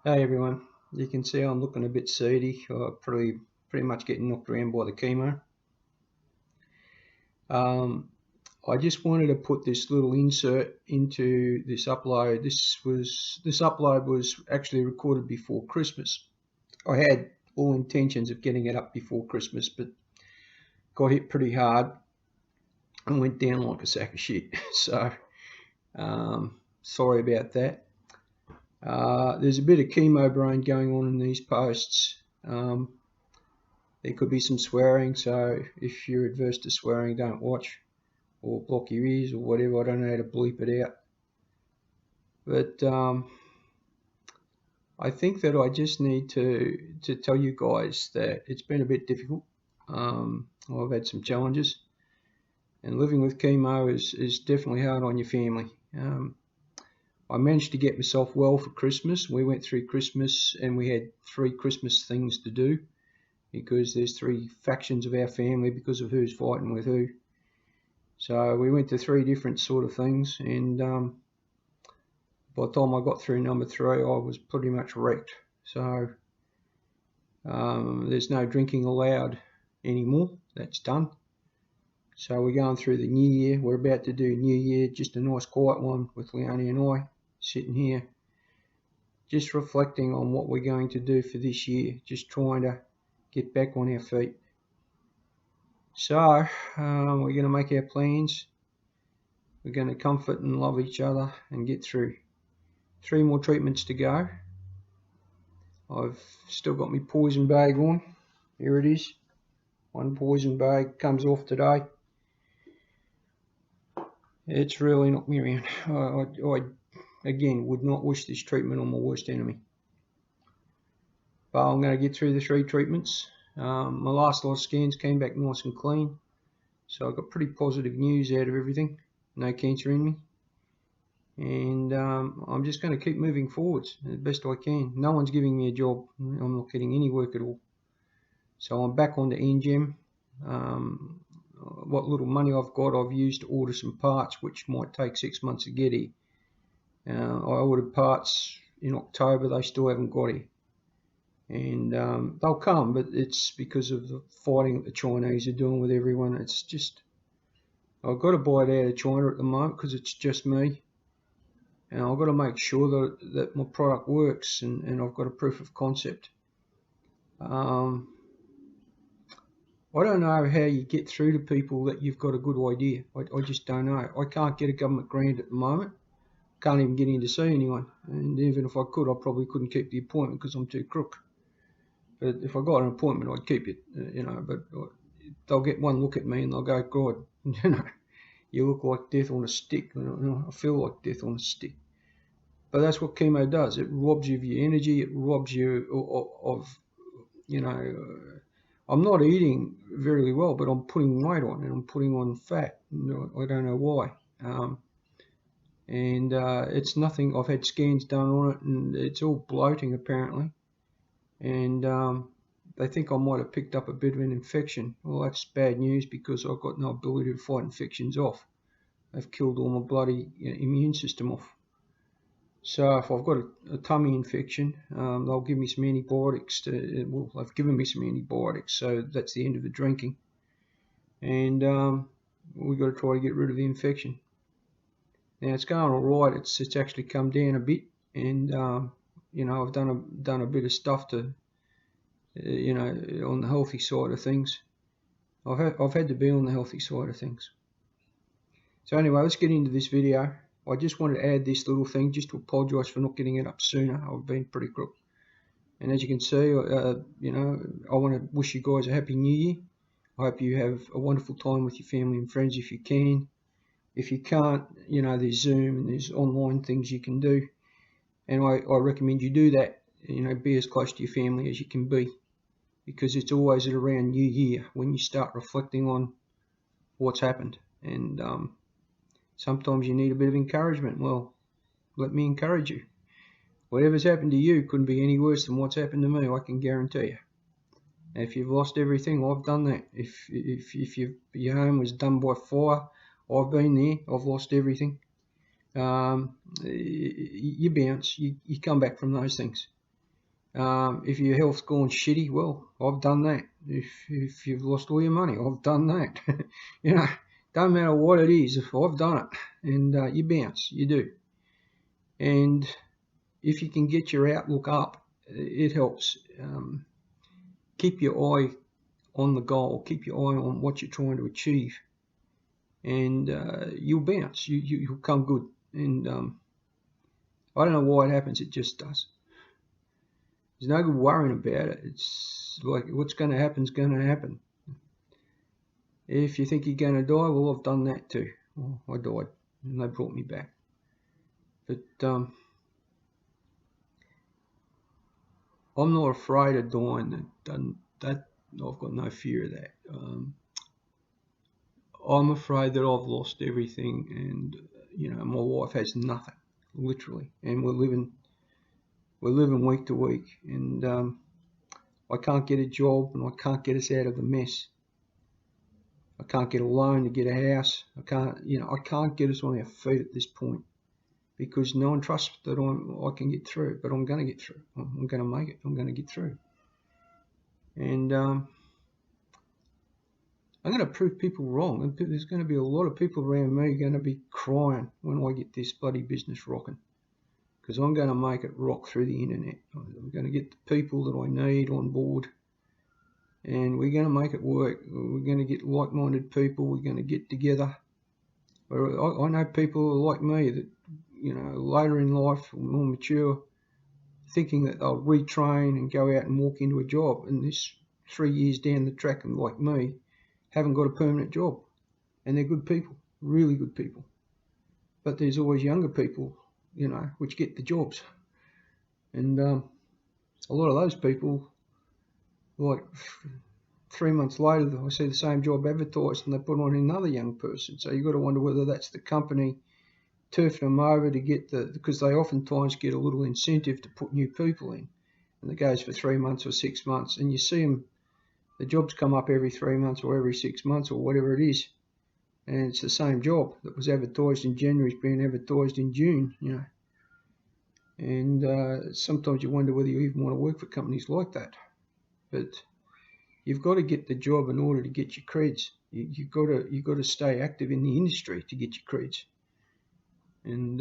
Hey everyone, you can see I'm looking a bit seedy. Pretty much getting knocked around by the chemo. Um, I just wanted to put this little insert into this upload. This upload was actually recorded before Christmas. I had all intentions of getting it up before Christmas, but got hit pretty hard and went down like a sack of shit. So sorry about that. There's a bit of chemo brain going on in these posts. There could be some swearing, so if you're adverse to swearing, don't watch or block your ears or whatever. I don't know how to bleep it out. But I think that I just need to tell you guys that it's been a bit difficult. I've had some challenges, and living with chemo is definitely hard on your family. I managed to get myself well for Christmas. We went through Christmas and we had 3 Christmas things to do because there's 3 factions of our family because of who's fighting with who. So we went to 3 different sort of things, and by the time I got through number 3, I was pretty much wrecked. So there's no drinking allowed anymore. That's done. So we're going through the new year. We're about to do New Year, just a nice quiet one with Leonie and I sitting here, just reflecting on what we're going to do for this year, just trying to get back on our feet. So we're going to make our plans. We're going to comfort and love each other and get through. 3 more treatments to go. I've still got my poison bag on. Here it is. 1 poison bag comes off today. It's really knocked me around. I again would not wish this treatment on my worst enemy. But I'm going to get through the 3 treatments. My last lot of scans came back nice and clean. So I got pretty positive news out of everything. No cancer in me. And I'm just going to keep moving forwards as best I can. No one's giving me a job. I'm not getting any work at all. So I'm back on the NGEM. What little money I've got, I've used to order some parts, which might take 6 months to get here. I ordered parts in October. They still haven't got here. And they'll come, but it's because of the fighting that the Chinese are doing with everyone. It's just, I've got to buy it out of China at the moment because it's just me. And I've got to make sure that my product works, and I've got a proof of concept. I don't know how you get through to people that you've got a good idea. I just don't know. I can't get a government grant at the moment. Can't even get in to see anyone. And even if I could, I probably couldn't keep the appointment because I'm too crook. But if I got an appointment, I'd keep it, But they'll get one look at me and they'll go, God, you look like death on a stick. I feel like death on a stick. But that's what chemo does. It robs you of your energy. It robs you of I'm not eating very well, but I'm putting weight on and I'm putting on fat. I don't know why. It's nothing. I've had scans done on it and it's all bloating apparently. And they think I might have picked up a bit of an infection. Well, that's bad news because I've got no ability to fight infections off. They've killed all my bloody immune system off. So if I've got a tummy infection, they'll give me some antibiotics. They've given me some antibiotics, so that's the end of the drinking. And we've got to try to get rid of the infection. Now it's going all right. It's actually come down a bit, and I've done a bit of stuff to, on the healthy side of things. I've had to be on the healthy side of things. So anyway, let's get into this video. I just wanted to add this little thing just to apologise for not getting it up sooner. I've been pretty crook. And as you can see, I want to wish you guys a happy new year. I hope you have a wonderful time with your family and friends if you can. If you can't, there's Zoom and there's online things you can do. And I recommend you do that. Be as close to your family as you can be. Because it's always at around New Year when you start reflecting on what's happened. And sometimes you need a bit of encouragement. Well, let me encourage you. Whatever's happened to you couldn't be any worse than what's happened to me, I can guarantee you. If you've lost everything, I've done that. If your home was done by fire, I've been there. I've lost everything. You bounce. You come back from those things. If your health's gone shitty, well, I've done that. If you've lost all your money, I've done that. You know, don't matter what it is, if I've done it, and you bounce, you do. And if you can get your outlook up, it helps. Keep your eye on the goal, keep your eye on what you're trying to achieve, and you'll bounce. You'll come good. And I don't know why it happens, it just does. There's no good worrying about it. It's like what's going to happen is going to happen. If you think you're going to die, well, I've done that too. Well, I died, and they brought me back. But I'm not afraid of dying. That I've got no fear of that. I'm afraid that I've lost everything, and my wife has nothing, literally, and we're living week to week, and I can't get a job, and I can't get us out of the mess. I can't get a loan to get a house. I can't get us on our feet at this point because no one trusts that I can get through. But I'm going to get through. I'm going to make it. I'm going to get through. And I'm going to prove people wrong. And there's going to be a lot of people around me going to be crying when I get this bloody business rocking, because I'm going to make it rock through the internet. I'm going to get the people that I need on board, and we're going to make it work. We're going to get like-minded people. We're going to get together. I know people like me that, later in life, more mature, thinking that they'll retrain and go out and walk into a job, and this 3 years down the track, and like me, haven't got a permanent job. And they're good people, really good people. But there's always younger people, which get the jobs. And a lot of those people, like 3 months later, I see the same job advertised and they put on another young person. So you've got to wonder whether that's the company turfing them over to get because they oftentimes get a little incentive to put new people in. And it goes for 3 months or 6 months. And you see them, the jobs come up every 3 months or every 6 months or whatever it is. And it's the same job that was advertised in January is being advertised in June, And sometimes you wonder whether you even want to work for companies like that. But you've got to get the job in order to get your creds. You've got to stay active in the industry to get your creds. And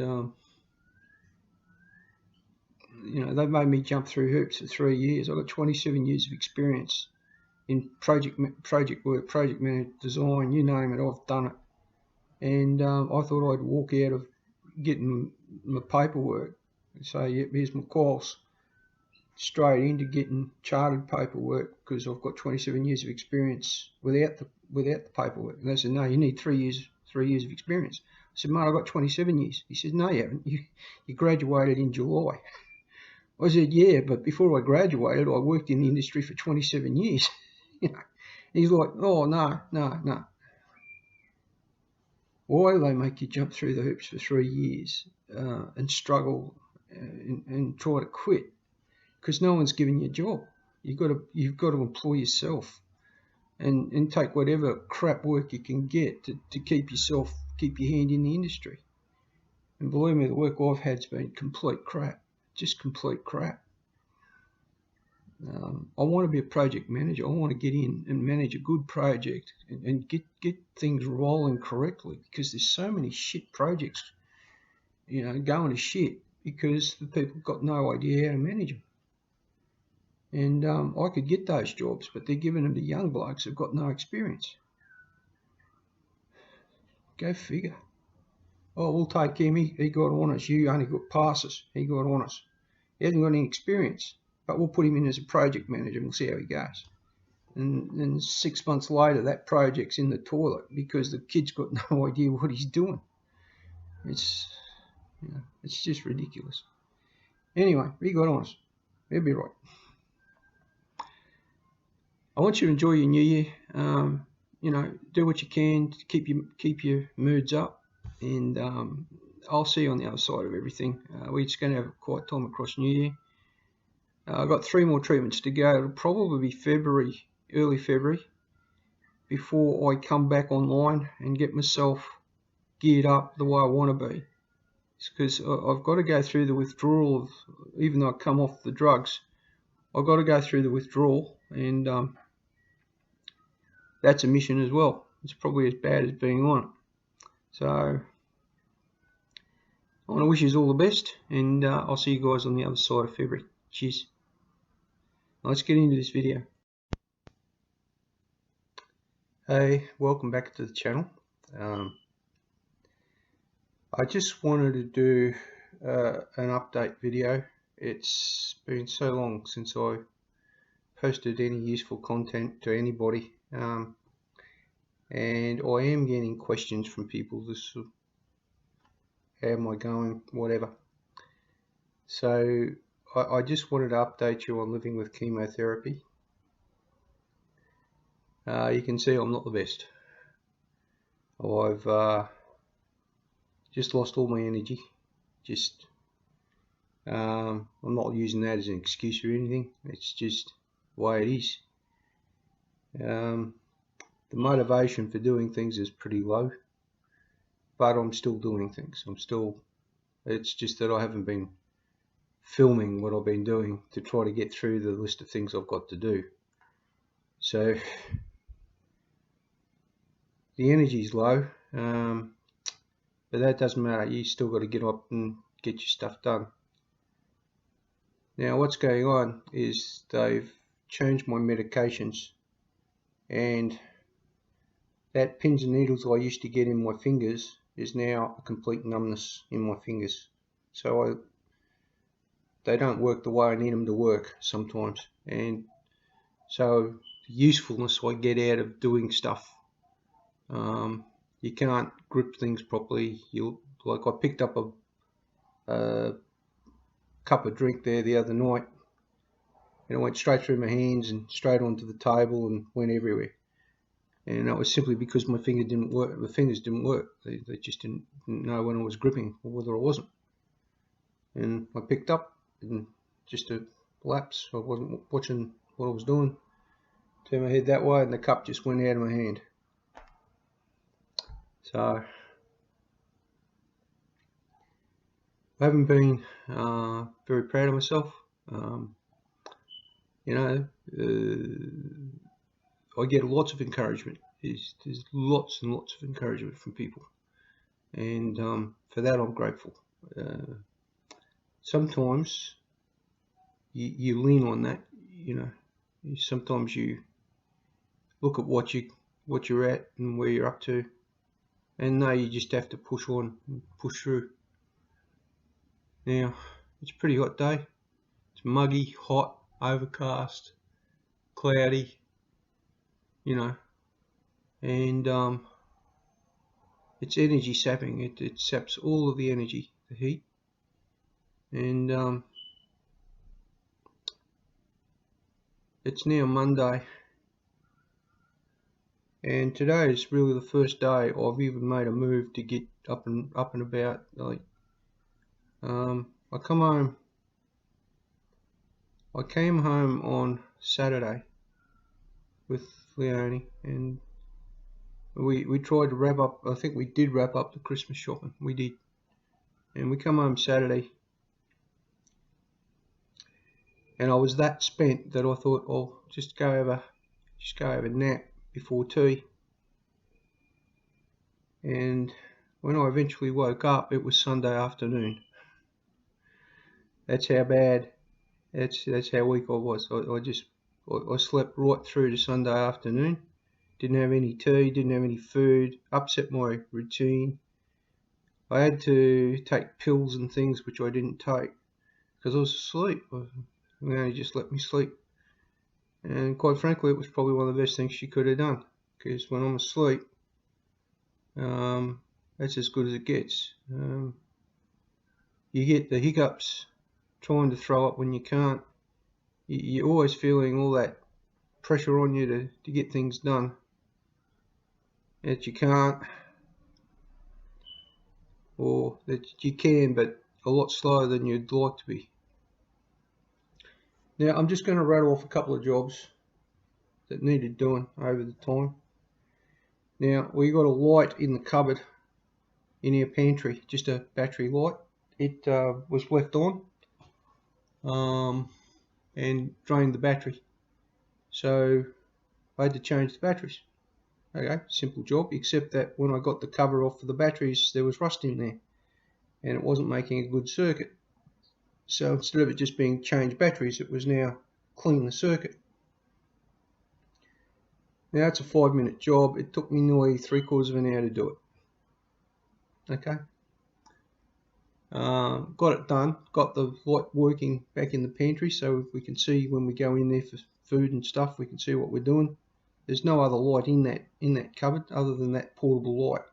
they've made me jump through hoops for 3 years. I've got 27 years of experience in project work, project management, design, you name it, I've done it. And I thought I'd walk out of getting my paperwork and say, yep, here's my calls, straight into getting chartered paperwork, because I've got 27 years of experience without the paperwork. And they said, no, you need 3 years of experience. I said, mate, I've got 27 years. He said, no, you haven't. You graduated in July. I said, yeah, but before I graduated, I worked in the industry for 27 years. He's like, oh, no. Why do they make you jump through the hoops for 3 years and struggle and try to quit? Because no one's giving you a job. You've got to employ yourself and take whatever crap work you can get to keep your hand in the industry. And believe me, the work I've had's been complete crap, just complete crap. I want to be a project manager. I want to get in and manage a good project and get things rolling correctly, because there's so many shit projects, going to shit because the people got no idea how to manage them. And I could get those jobs, but they're giving them to young blokes who've got no experience. Go figure. Oh, we'll take him. He got honours. You only got passes. He got honours. He hasn't got any experience, but we'll put him in as a project manager and we'll see how he goes. And then 6 months later, that project's in the toilet because the kid's got no idea what he's doing. It's just ridiculous. Anyway, he got honours. He'll be right. I want you to enjoy your new year. Do what you can to keep your moods up, and I'll see you on the other side of everything. We're just going to have a quiet time across New Year. I've got 3 more treatments to go. It'll probably be early February, before I come back online and get myself geared up the way I want to be. It's because I've got to go through the withdrawal of, even though I come off the drugs, I've got to go through the withdrawal, and that's a mission as well. It's probably as bad as being on it. So I want to wish you all the best, and I'll see you guys on the other side of February. Cheers. Now let's get into this video. Hey, welcome back to the channel. I just wanted to do an update video. It's been so long since I posted any useful content to anybody, and I am getting questions from people. This, how am I going, whatever. So I just wanted to update you on living with chemotherapy. You can see I'm not the best. I've just lost all my energy. I'm not using that as an excuse or anything. It's just the way it is. The motivation for doing things is pretty low, but I'm still doing things. It's just that I haven't been filming what I've been doing to try to get through the list of things I've got to do. So the energy's low, but that doesn't matter. You still got to get up and get your stuff done. Now what's going on is they've changed my medications, and that pins and needles I used to get in my fingers is now a complete numbness in my fingers. So they don't work the way I need them to work sometimes, and so the usefulness I get out of doing stuff, you can't grip things properly. Like I picked up a cup of drink there the other night, and it went straight through my hands and straight onto the table and went everywhere. And that was simply because my finger didn't work. The fingers didn't work. They just didn't know when I was gripping or whether I wasn't. And I picked up, and just a lapse. I wasn't watching what I was doing. Turned my head that way, and the cup just went out of my hand. So I haven't been very proud of myself. I get lots of encouragement. There's lots and lots of encouragement from people, and for that I'm grateful. Sometimes you lean on that. Sometimes you look at what you're at and where you're up to, and know you just have to push on and push through. Now it's a pretty hot day. It's muggy, hot, overcast, cloudy, and it's energy sapping. It saps all of the energy, the heat, and it's now Monday, and today is really the first day I've even made a move to get up and about. Like, I came home on Saturday with Leonie, and we tried to wrap up. I think we did wrap up the Christmas shopping. We did, and we come home Saturday, and I was that spent that I thought, oh, just go have a nap before tea. And when I eventually woke up, it was Sunday afternoon. That's how bad. That's how weak I was. I slept right through to Sunday afternoon. Didn't have any tea, didn't have any food, upset my routine. I had to take pills and things which I didn't take because I was asleep. Leonie just let me sleep. And quite frankly, it was probably one of the best things she could have done, because when I'm asleep, that's as good as it gets. You get the hiccups trying to throw up when you can't. You're always feeling all that pressure on you to get things done that you can't, or that you can but a lot slower than you'd like to be. Now I'm just going to rattle off a couple of jobs that needed doing over the time. Now we got a light in the cupboard in our pantry, just a battery light. It was left on, and drained the battery. So I had to change the batteries. Okay, simple job, except that when I got the cover off for the batteries, there was rust in there, and it wasn't making a good circuit. So instead of it just being change batteries, it was now clean the circuit. Now it's a 5-minute job. It took me nearly 3/4 of an hour to do it. Okay. Got it done. Got the light working back in the pantry, so we can see when we go in there for food and stuff. We can see what we're doing. There's no other light in that cupboard other than that portable light.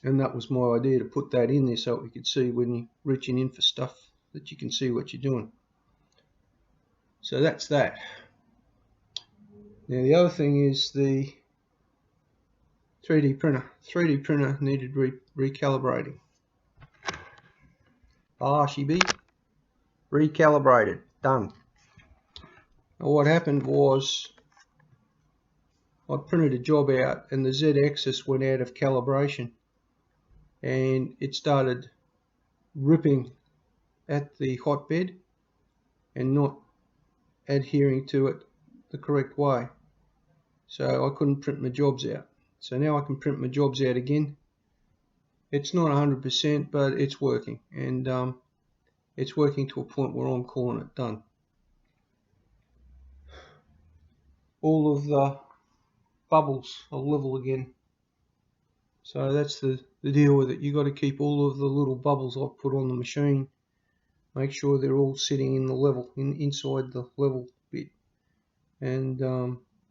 And that was my idea, to put that in there so we could see when you're reaching in for stuff, that you can see what you're doing. So that's that. Now the other thing is the 3D printer. 3D printer needed recalibrating. She be recalibrated. Done. Now what happened was I printed a job out and the Z-axis went out of calibration and it started ripping at the hotbed and not adhering to it the correct way. So I couldn't print my jobs out. So now I can print my jobs out again. It's not 100%, but it's working, and it's working to a point where I'm calling it done. All of the bubbles are level again. So that's the deal with it. You got to keep all of the little bubbles I've put on the machine. Make sure they're all sitting in the level, inside the level bit. And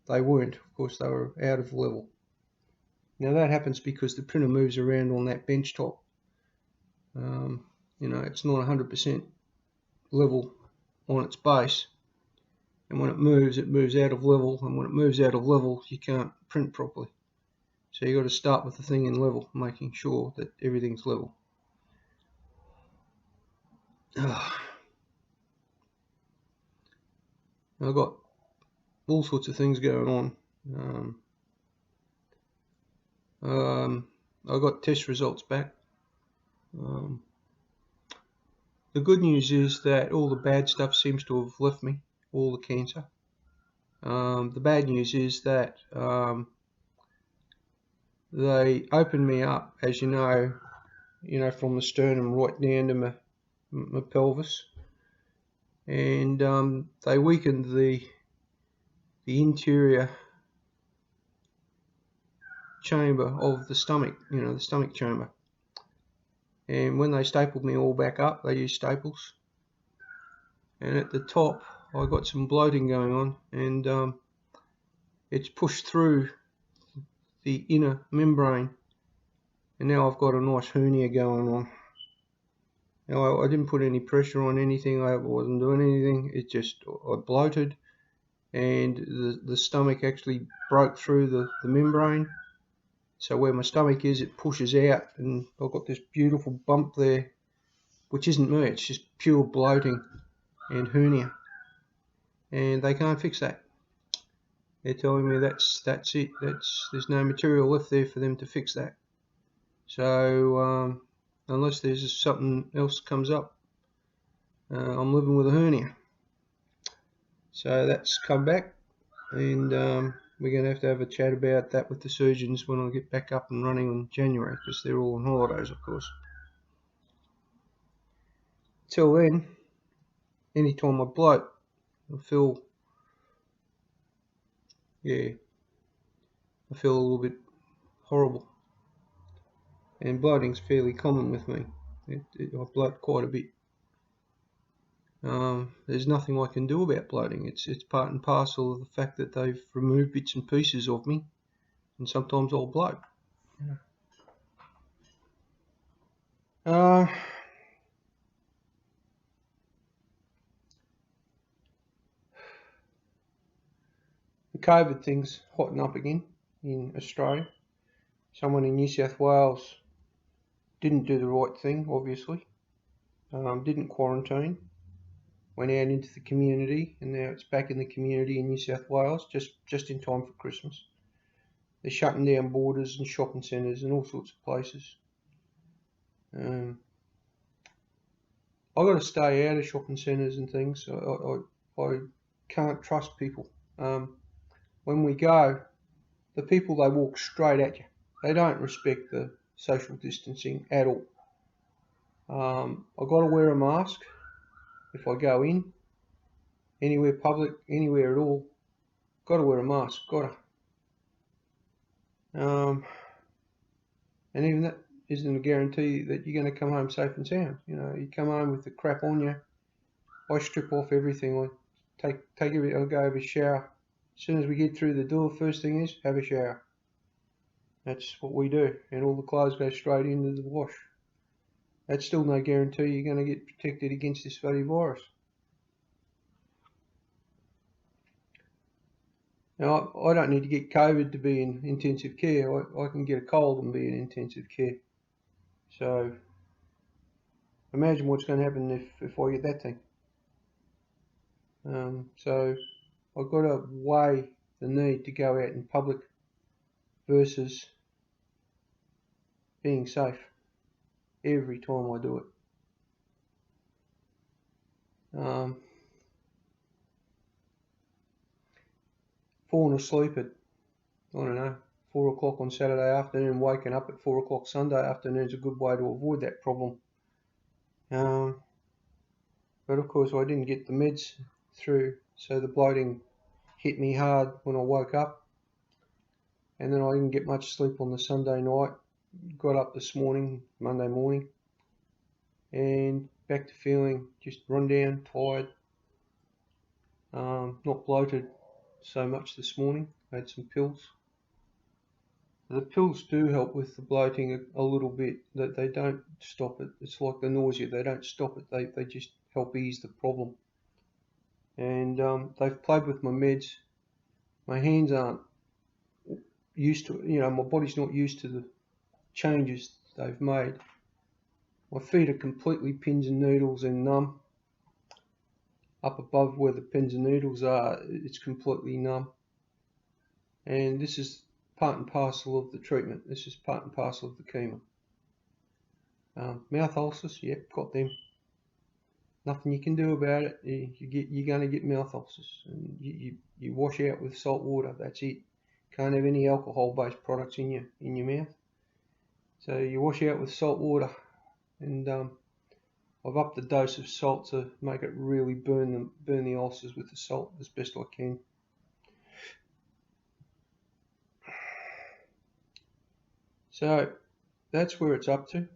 they weren't. Of course, they were out of level. Now that happens because the printer moves around on that bench top. You know, it's not 100% level on its base. And when it moves out of level. And when it moves out of level, you can't print properly. So you got to start with the thing in level, making sure that everything's level. I've got all sorts of things going on. I got test results back. The good news is that all the bad stuff seems to have left me, all the cancer. The bad news is that they opened me up, as you know, from the sternum right down to my pelvis, and they weakened the interior chamber of the stomach, the stomach chamber. And when they stapled me all back up, they used staples. And at the top, I got some bloating going on, and it's pushed through the inner membrane. And now I've got a nice hernia going on. Now I didn't put any pressure on anything. I wasn't doing anything. It just, I bloated, and the stomach actually broke through the membrane. So where my stomach is, it pushes out, and I've got this beautiful bump there, which isn't me. It's just pure bloating and hernia, and they can't fix that. They're telling me that's it. There's no material left there for them to fix that. So unless there's something else comes up, I'm living with a hernia. So that's come back, and we're going to have a chat about that with the surgeons when I get back up and running in January, because they're all on holidays, of course. Till then, anytime I bloat, I feel a little bit horrible. And bloating's fairly common with me. I bloat quite a bit. There's nothing I can do about bloating. It's part and parcel of the fact that they've removed bits and pieces of me, and sometimes I'll bloat. The COVID thing's hotting up again in Australia. Someone in New South Wales didn't do the right thing, obviously. Didn't quarantine. Went out into the community, and now it's back in the community in New South Wales, just in time for Christmas. They're shutting down borders and shopping centres and all sorts of places. I've got to stay out of shopping centres and things. I can't trust people. When we go, the people, they walk straight at you. They don't respect the social distancing at all. I've got to wear a mask if I go in, anywhere public, anywhere at all. Got to wear a mask, got to. And even that isn't a guarantee that you're going to come home safe and sound. You know, you come home with the crap on you. I strip off everything. I I'll go have a shower. As soon as we get through the door, first thing is have a shower. That's what we do, and all the clothes go straight into the wash. That's still no guarantee you're going to get protected against this bloody virus. Now, I don't need to get COVID to be in intensive care. I can get a cold and be in intensive care. So imagine what's going to happen if I get that thing. So I've got to weigh the need to go out in public versus being safe every time I do it. Falling asleep at, I don't know, 4 o'clock on Saturday afternoon, waking up at 4 o'clock Sunday afternoon is a good way to avoid that problem. But of course I didn't get the meds through, so the bloating hit me hard when I woke up, and then I didn't get much sleep on the Sunday night. Got up this morning, Monday morning, and back to feeling just run down, tired, not bloated so much this morning. I had some pills. The pills do help with the bloating a little bit, that they don't stop it. It's like the nausea, they don't stop it, they just help ease the problem. And they've played with my meds. My hands aren't used to it, you know, my body's not used to the changes they've made. My feet are completely pins and needles and numb. Up above where the pins and needles are, it's completely numb. And this is part and parcel of the treatment. This is part and parcel of the chemo. Mouth ulcers, yep, got them. Nothing you can do about it. You're going to get mouth ulcers, and you wash out with salt water. That's it. Can't have any alcohol-based products in your mouth. So you wash out with salt water, and I've upped the dose of salt to make it really burn the ulcers with the salt as best I can. So that's where it's up to.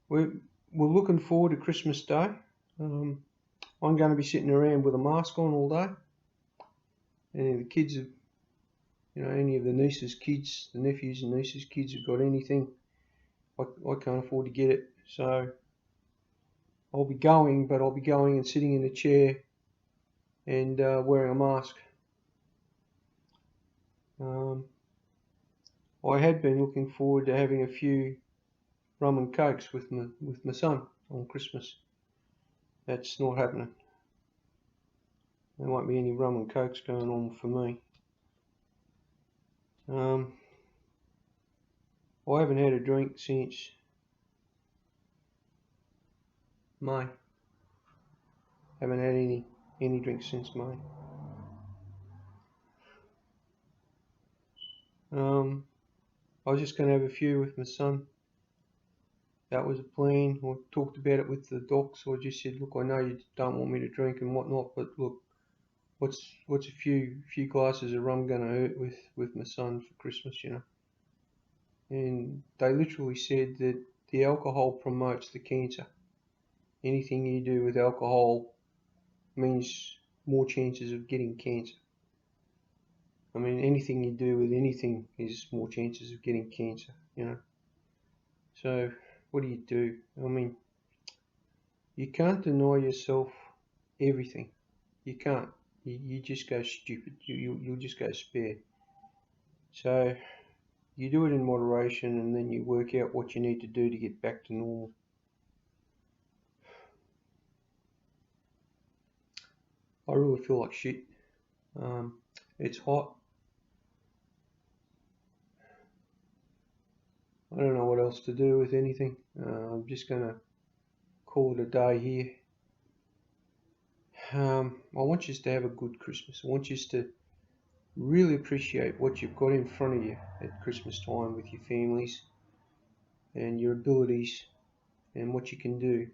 We're looking forward to Christmas Day. I'm going to be sitting around with a mask on all day. Any of the kids have, any of the nieces' kids, the nephews and nieces' kids have got anything, I can't afford to get it. So I'll be going, but I'll be going and sitting in a chair and wearing a mask. I had been looking forward to having a few rum and cokes with my son on Christmas. That's not happening. There won't be any rum and cokes going on for me. I haven't had a drink since May. Haven't had any drink since May. I was just going to have a few with my son. That was a plan. I talked about it with the doc, so I just said, look, I know you don't want me to drink and whatnot, but look, what's a few glasses of rum going to hurt with my son for Christmas, you know? And they literally said that the alcohol promotes the cancer. Anything you do with alcohol means more chances of getting cancer. I mean, anything you do with anything is more chances of getting cancer, you know? So what do? I mean, you can't deny yourself everything. You can't. You just go stupid. You'll just go spare. So you do it in moderation, and then you work out what you need to do to get back to normal. I really feel like shit. It's hot. I don't know what else to do with anything. I'm just going to call it a day here. I want you to have a good Christmas. I want you to really appreciate what you've got in front of you at Christmas time with your families and your abilities and what you can do.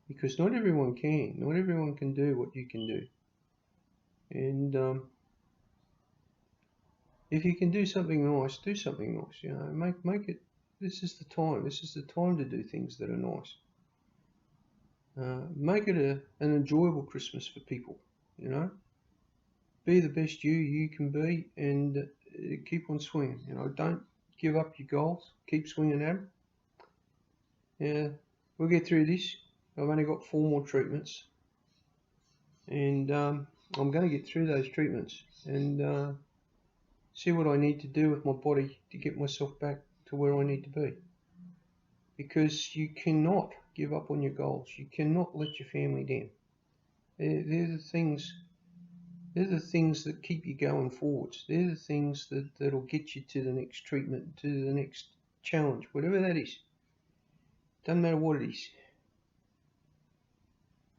Because not everyone can. Not everyone can do what you can do. And if you can do something nice, do something nice. You know, make it. This is the time. This is the time to do things that are nice. Make it an enjoyable Christmas for people. You know, be the best you can be, and keep on swinging. You know, don't give up your goals. Keep swinging at them. Yeah, we'll get through this. I've only got 4 more treatments, and I'm going to get through those treatments and see what I need to do with my body to get myself back to where I need to be. Because you cannot give up on your goals. You cannot let your family down. They're the things. They're the things that keep you going forwards. They're the things that'll get you to the next treatment, to the next challenge, whatever that is. Doesn't matter what it is.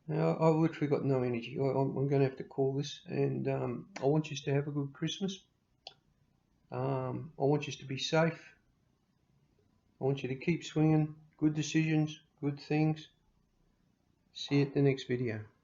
Now, I've literally got no energy. I'm going to have to call this, and I want you to have a good Christmas. I want you to be safe. I want you to keep swinging. Good decisions, good things. See you at the next video.